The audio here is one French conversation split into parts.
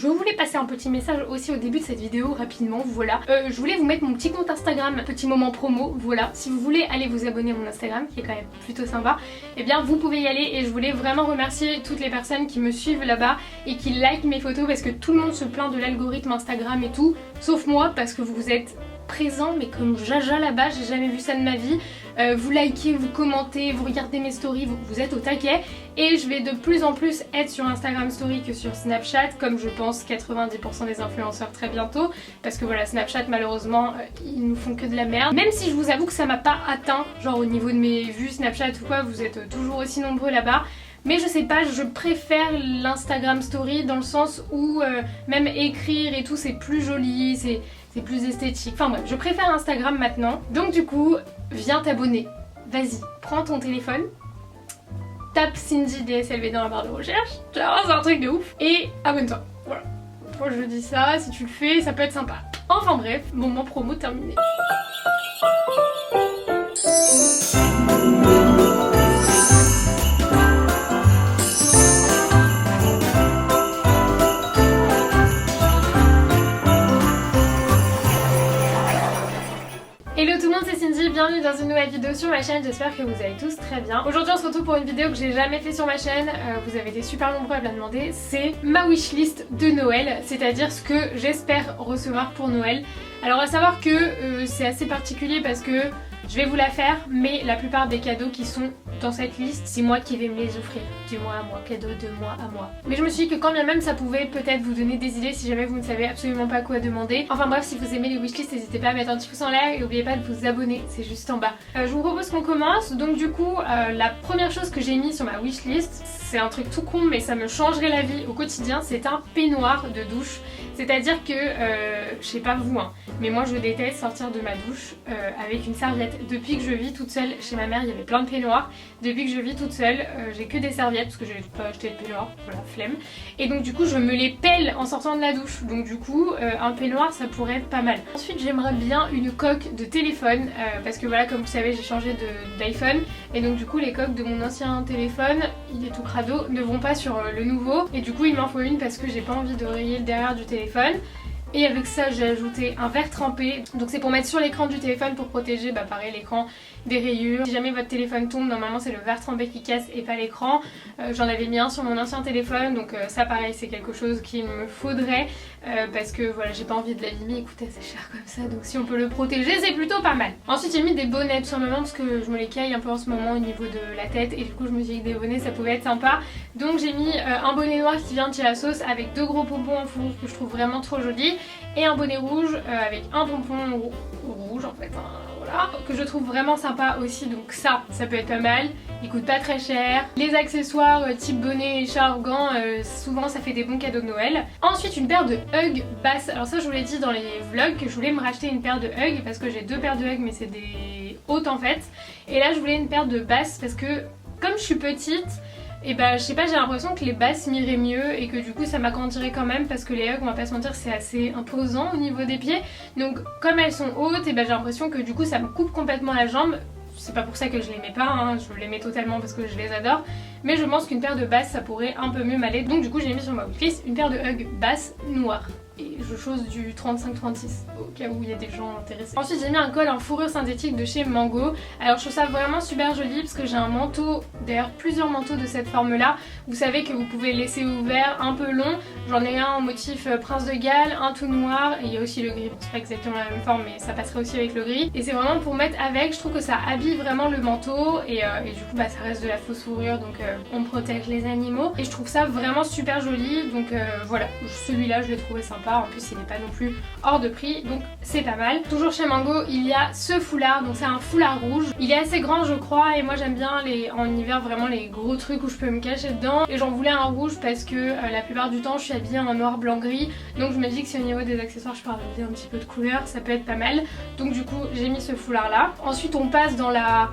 je voulais passer un petit message aussi au début de cette vidéo rapidement, voilà. Je voulais vous mettre mon petit compte Instagram, petit moment promo, voilà. Si vous voulez aller vous abonner à mon Instagram, qui est quand même plutôt sympa, eh bien vous pouvez y aller et je voulais vraiment remercier toutes les personnes qui me suivent là-bas et qui likent mes photos parce que tout le monde se plaint de l'algorithme Instagram et tout, sauf moi parce que vous êtes présent mais comme jaja là-bas, j'ai jamais vu ça de ma vie. Vous likez, vous commentez, vous regardez mes stories, vous êtes au taquet et je vais de plus en plus être sur Instagram Story que sur Snapchat, comme je pense 90% des influenceurs très bientôt, parce que voilà, Snapchat malheureusement ils nous font que de la merde, même si je vous avoue que ça m'a pas atteint, genre au niveau de mes vues Snapchat ou quoi, vous êtes toujours aussi nombreux là-bas. Mais je sais pas, je préfère l'Instagram Story dans le sens où même écrire et tout c'est plus joli, c'est plus esthétique. Enfin bref, je préfère Instagram maintenant. Donc du coup, viens t'abonner. Vas-y, prends ton téléphone, tape Cindy DSLV dans la barre de recherche, tu vas voir, c'est un truc de ouf, et abonne-toi. Voilà. Moi je dis ça, si tu le fais, ça peut être sympa. Enfin bref, moment promo terminé. Hello tout le monde, c'est Cindy, bienvenue dans une nouvelle vidéo sur ma chaîne, j'espère que vous allez tous très bien. Aujourd'hui on se retrouve pour une vidéo que j'ai jamais fait sur ma chaîne, vous avez été super nombreux à me la demander, c'est ma wishlist de Noël, c'est-à-dire ce que j'espère recevoir pour Noël. Alors à savoir que c'est assez particulier parce que je vais vous la faire, mais la plupart des cadeaux qui sont dans cette liste, c'est moi qui vais me les offrir, du mois à mois, cadeaux de mois à mois. Mais je me suis dit que quand bien même ça pouvait peut-être vous donner des idées si jamais vous ne savez absolument pas quoi demander. Enfin bref, si vous aimez les wishlists, n'hésitez pas à mettre un petit pouce en l'air et n'oubliez pas de vous abonner, c'est juste en bas. Je vous propose qu'on commence. Donc du coup, la première chose que j'ai mis sur ma wishlist, c'est un truc tout con mais ça me changerait la vie au quotidien, c'est un peignoir de douche. C'est-à-dire que, je sais pas vous hein, mais moi je déteste sortir de ma douche avec une serviette. Depuis que je vis toute seule, chez ma mère il y avait plein de peignoirs. Depuis que je vis toute seule, j'ai que des serviettes parce que j'ai pas acheté de peignoir, voilà, flemme. Et donc du coup je me les pèle en sortant de la douche. Donc du coup un peignoir ça pourrait être pas mal. Ensuite j'aimerais bien une coque de téléphone parce que voilà, comme vous savez j'ai changé d'iPhone. Et donc du coup les coques de mon ancien téléphone, il est tout crado, ne vont pas sur le nouveau. Et du coup il m'en faut une parce que j'ai pas envie de rayer le derrière du téléphone. Et avec ça j'ai ajouté un verre trempé, donc c'est pour mettre sur l'écran du téléphone pour protéger pareil l'écran des rayures. Si jamais votre téléphone tombe, normalement c'est le verre trempé qui casse et pas l'écran. J'en avais mis un sur mon ancien téléphone, donc ça pareil c'est quelque chose qu'il me faudrait parce que voilà j'ai pas envie de l'abîmer, écoutez c'est cher comme ça, donc si on peut le protéger c'est plutôt pas mal. Ensuite j'ai mis des bonnets tout simplement parce que je me les caille un peu en ce moment au niveau de la tête et du coup je me suis dit que des bonnets ça pouvait être sympa. Donc j'ai mis un bonnet noir qui vient de chez ASOS avec deux gros pompons en fourrure que je trouve vraiment trop joli et un bonnet rouge avec un pompon rouge en fait, voilà, que je trouve vraiment sympa aussi, donc ça peut être pas mal, il coûte pas très cher. Les accessoires type bonnet, écharpe, gants, souvent ça fait des bons cadeaux de Noël. Ensuite une paire de Hug basses, alors ça je vous l'ai dit dans les vlogs que je voulais me racheter une paire de Hug parce que j'ai deux paires de Hug mais c'est des hautes en fait, et là je voulais une paire de basses parce que comme je suis petite, et je sais pas, j'ai l'impression que les basses m'iraient mieux et que du coup ça m'agrandirait quand même parce que les Hug, on va pas se mentir, c'est assez imposant au niveau des pieds. Donc comme elles sont hautes, et j'ai l'impression que du coup ça me coupe complètement la jambe. C'est pas pour ça que je les mets pas, hein, je les mets totalement parce que je les adore. Mais je pense qu'une paire de basses ça pourrait un peu mieux m'aller. Donc du coup j'ai mis sur ma wishlist une paire de Hug basses noires. Et je chose du 35-36 au cas où il y a des gens intéressés. Ensuite j'ai mis un col en fourrure synthétique de chez Mango. Alors je trouve ça vraiment super joli parce que j'ai un manteau, d'ailleurs plusieurs manteaux de cette forme là. Vous savez que vous pouvez laisser ouvert, un peu long. J'en ai un en motif Prince de Galles, un tout noir et il y a aussi le gris. C'est pas exactement la même forme mais ça passerait aussi avec le gris. Et c'est vraiment pour mettre avec, je trouve que ça habille vraiment le manteau et du coup ça reste de la fausse fourrure donc on protège les animaux. Et je trouve ça vraiment super joli, donc voilà, celui-là je l'ai trouvé sympa. En plus il n'est pas non plus hors de prix, donc c'est pas mal. Toujours chez Mango il y a ce foulard, donc c'est un foulard rouge. Il est assez grand je crois et moi j'aime bien en hiver vraiment les gros trucs où je peux me cacher dedans. Et j'en voulais un rouge parce que la plupart du temps je suis habillée en noir, blanc, gris. Donc je me dis que si au niveau des accessoires je peux rajouter un petit peu de couleur, ça peut être pas mal. Donc du coup j'ai mis ce foulard là. Ensuite on passe dans la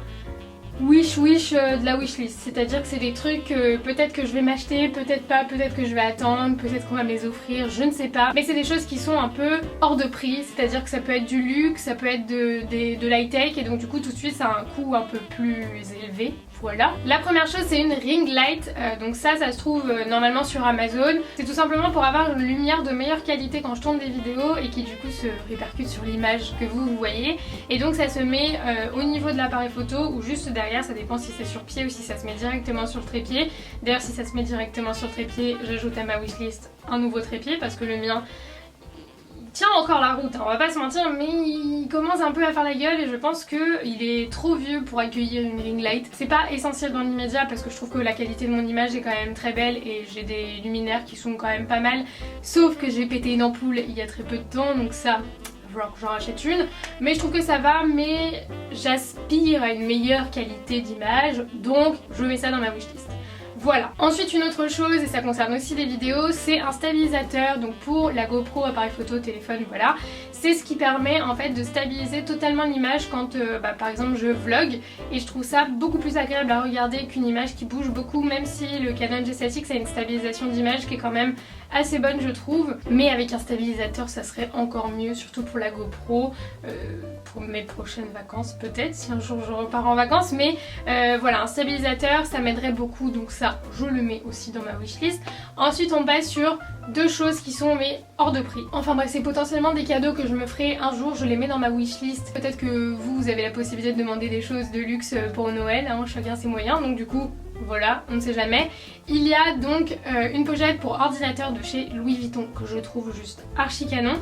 wish de la wishlist, c'est-à-dire que c'est des trucs peut-être que je vais m'acheter, peut-être pas, peut-être que je vais attendre, peut-être qu'on va me les offrir, je ne sais pas, mais c'est des choses qui sont un peu hors de prix, c'est-à-dire que ça peut être du luxe, ça peut être de l'high-tech et donc du coup tout de suite ça a un coût un peu plus élevé, Voilà. La première chose c'est une ring light, donc ça se trouve normalement sur Amazon. C'est tout simplement pour avoir une lumière de meilleure qualité quand je tourne des vidéos et qui du coup se répercute sur l'image que vous voyez. Et donc ça se met au niveau de l'appareil photo ou juste derrière, ça dépend si c'est sur pied ou si ça se met directement sur le trépied. D'ailleurs si ça se met directement sur le trépied, j'ajoute à ma wishlist un nouveau trépied parce que le mien tient encore la route, hein, on va pas se mentir, mais il commence un peu à faire la gueule et je pense qu'il est trop vieux pour accueillir une ring light. C'est pas essentiel dans l'immédiat parce que je trouve que la qualité de mon image est quand même très belle et j'ai des luminaires qui sont quand même pas mal, sauf que j'ai pété une ampoule il y a très peu de temps, donc ça, il va falloir que j'en rachète une. Mais je trouve que ça va, mais j'aspire à une meilleure qualité d'image, donc je mets ça dans ma wishlist. Voilà. Ensuite une autre chose, et ça concerne aussi les vidéos, c'est un stabilisateur, donc pour la GoPro, appareil photo, téléphone, voilà. C'est ce qui permet en fait de stabiliser totalement l'image quand par exemple je vlog, et je trouve ça beaucoup plus agréable à regarder qu'une image qui bouge beaucoup, même si le Canon G7X a une stabilisation d'image qui est quand même assez bonne je trouve, mais avec un stabilisateur ça serait encore mieux, surtout pour la GoPro, pour mes prochaines vacances peut-être, si un jour je repars en vacances, mais voilà, un stabilisateur ça m'aiderait beaucoup, donc ça je le mets aussi dans ma wishlist. Ensuite on passe sur deux choses qui sont mais hors de prix. Enfin bref, c'est potentiellement des cadeaux que je me ferai un jour, je les mets dans ma wishlist. Peut-être que vous avez la possibilité de demander des choses de luxe pour Noël, hein, chacun ses moyens, donc du coup voilà, on ne sait jamais. Il y a donc une pochette pour ordinateur de chez Louis Vuitton que je trouve juste archi canon.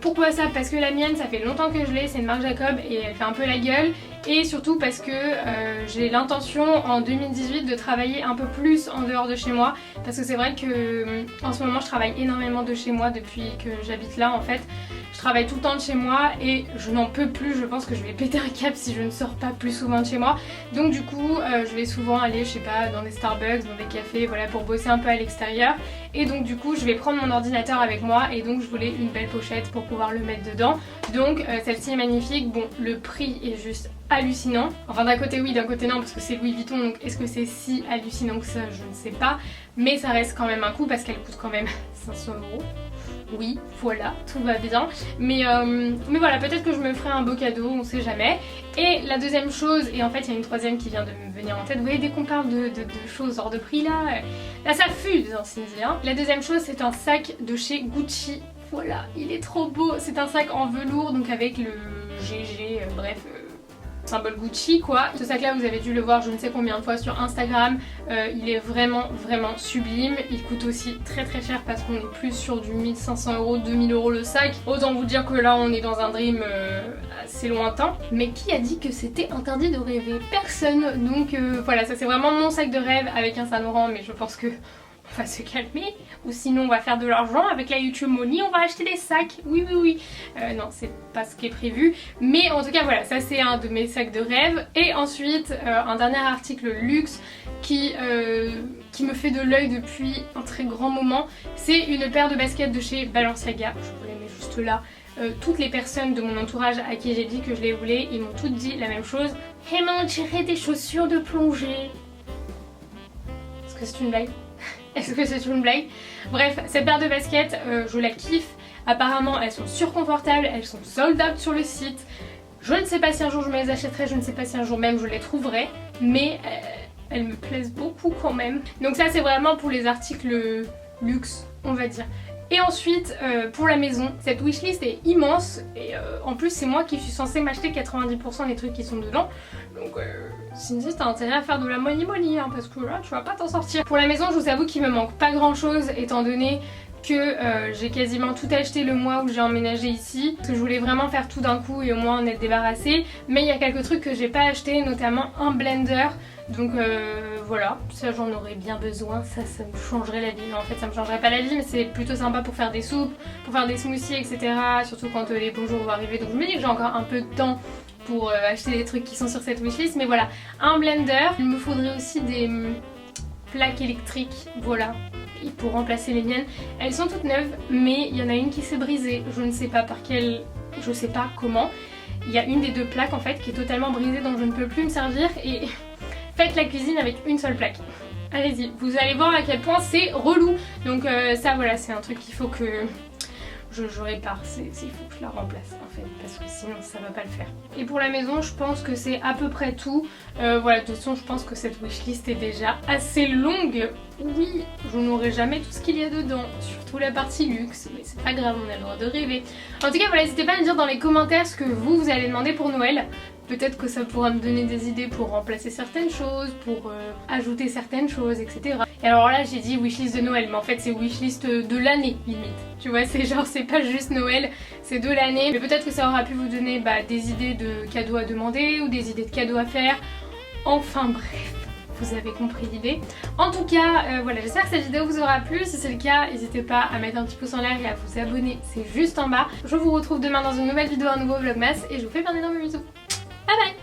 Pourquoi ça? Parce que la mienne ça fait longtemps que je l'ai, c'est une marque Jacob et elle fait un peu la gueule. Et surtout parce que j'ai l'intention en 2018 de travailler un peu plus en dehors de chez moi. Parce que c'est vrai que en ce moment je travaille énormément de chez moi depuis que j'habite là en fait. Je travaille tout le temps de chez moi et je n'en peux plus, je pense que je vais péter un câble si je ne sors pas plus souvent de chez moi. Donc du coup je vais souvent aller, je sais pas, dans des Starbucks, dans des cafés, voilà, pour bosser un peu à l'extérieur. Et donc du coup je vais prendre mon ordinateur avec moi et donc je voulais une belle pochette pour pouvoir le mettre dedans. Donc celle-ci est magnifique, bon le prix est juste hallucinant. Enfin d'un côté oui, d'un côté non parce que c'est Louis Vuitton, donc est-ce que c'est si hallucinant que ça, je ne sais pas. Mais ça reste quand même un coup parce qu'elle coûte quand même 500 €. Oui, voilà, tout va bien. Mais voilà, peut-être que je me ferai un beau cadeau, on sait jamais. Et la deuxième chose, et en fait il y a une troisième qui vient de me venir en tête, vous voyez dès qu'on parle de choses hors de prix là ça fuse hein, Cindy, hein. La deuxième chose c'est un sac de chez Gucci. Voilà, il est trop beau, c'est un sac en velours donc avec le GG, bref... symbole Gucci quoi. Ce sac là vous avez dû le voir je ne sais combien de fois sur Instagram, il est vraiment sublime. Il coûte aussi très cher parce qu'on est plus sur du 1500 €, 2000 € le sac. Autant vous dire que là on est dans un dream assez lointain. Mais qui a dit que c'était interdit de rêver? Personne. Donc voilà, ça c'est vraiment mon sac de rêve avec un Saint Laurent, mais je pense que on va se calmer, ou sinon on va faire de l'argent avec la YouTube Money, on va acheter des sacs, oui. Non, c'est pas ce qui est prévu, mais en tout cas voilà, ça c'est un de mes sacs de rêve. Et ensuite un dernier article luxe qui me fait de l'œil depuis un très grand moment, c'est une paire de baskets de chez Balenciaga, je vous les mets juste là. Toutes les personnes de mon entourage à qui j'ai dit que je les voulais, ils m'ont toutes dit la même chose. Hey mais on dirait des chaussures de plongée. Est-ce que c'est une blague? Est-ce que c'est une blague? Bref, cette paire de baskets, je la kiffe. Apparemment, elles sont surconfortables, elles sont sold out sur le site. Je ne sais pas si un jour je me les achèterai, je ne sais pas si un jour même je les trouverai, mais elles me plaisent beaucoup quand même. Donc ça, c'est vraiment pour les articles luxe, on va dire. Et ensuite, pour la maison, cette wishlist est immense et en plus c'est moi qui suis censée m'acheter 90% des trucs qui sont dedans. Donc Cindy, t'as intérêt à faire de la money hein, parce que là tu vas pas t'en sortir. Pour la maison, je vous avoue qu'il me manque pas grand chose étant donné que j'ai quasiment tout acheté le mois où j'ai emménagé ici. Parce que je voulais vraiment faire tout d'un coup et au moins en être débarrassée. Mais il y a quelques trucs que j'ai pas acheté, notamment un blender. Donc voilà, ça j'en aurais bien besoin, ça me changerait la vie. Mais en fait ça me changerait pas la vie, mais c'est plutôt sympa pour faire des soupes, pour faire des smoothies, etc. Surtout quand les beaux jours vont arriver. Donc je me dis que j'ai encore un peu de temps pour acheter des trucs qui sont sur cette wishlist. Mais voilà, un blender. Il me faudrait aussi des plaques électriques, voilà, pour remplacer les miennes. Elles sont toutes neuves, mais il y en a une qui s'est brisée. Je ne sais pas par quelle, je sais pas comment. Il y a une des deux plaques en fait qui est totalement brisée, donc je ne peux plus me servir et... Faites la cuisine avec une seule plaque. Allez-y, vous allez voir à quel point c'est relou. Donc ça voilà, c'est un truc qu'il faut que je répare, il faut que je la remplace en fait, parce que sinon ça va pas le faire. Et pour la maison, je pense que c'est à peu près tout. Voilà, de toute façon, je pense que cette wishlist est déjà assez longue. Oui, je n'aurai jamais tout ce qu'il y a dedans, surtout la partie luxe, mais c'est pas grave, on a le droit de rêver. En tout cas, voilà, n'hésitez pas à me dire dans les commentaires ce que vous allez demander pour Noël. Peut-être que ça pourra me donner des idées pour remplacer certaines choses, pour ajouter certaines choses, etc. Et alors là, j'ai dit wishlist de Noël, mais en fait c'est wishlist de l'année limite. Tu vois, c'est genre, c'est pas juste Noël, c'est de l'année. Mais peut-être que ça aura pu vous donner des idées de cadeaux à demander ou des idées de cadeaux à faire. Enfin bref. Vous avez compris l'idée. En tout cas, voilà, j'espère que cette vidéo vous aura plu. Si c'est le cas, n'hésitez pas à mettre un petit pouce en l'air et à vous abonner, c'est juste en bas. Je vous retrouve demain dans une nouvelle vidéo, un nouveau vlogmas, et je vous fais plein d'énormes bisous. Bye bye.